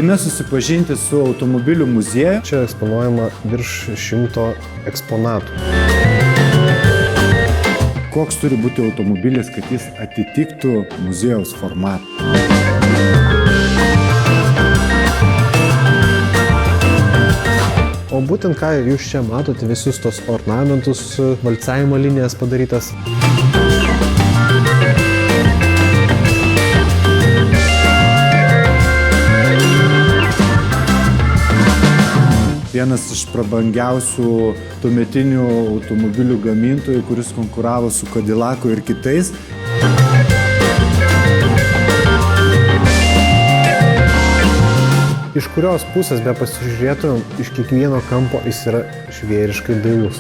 Ateime susipažinti su automobilių muzieju. Čia eksponuojama virš 100 eksponatų. Koks turi būti automobilis, kad jis atitiktų muziejaus formatą? O būtent ką jūs čia matote, visus tos ornamentus, valcavimo linijas padarytas. Vienas iš prabangiausių tuometinių automobilių gamintojų, kuris konkuravo su Cadillacu ir kitais. Iš kurios pusės be pasižiūrėtumėm, iš kiekvieno kampo jis yra žvėriškai dailus.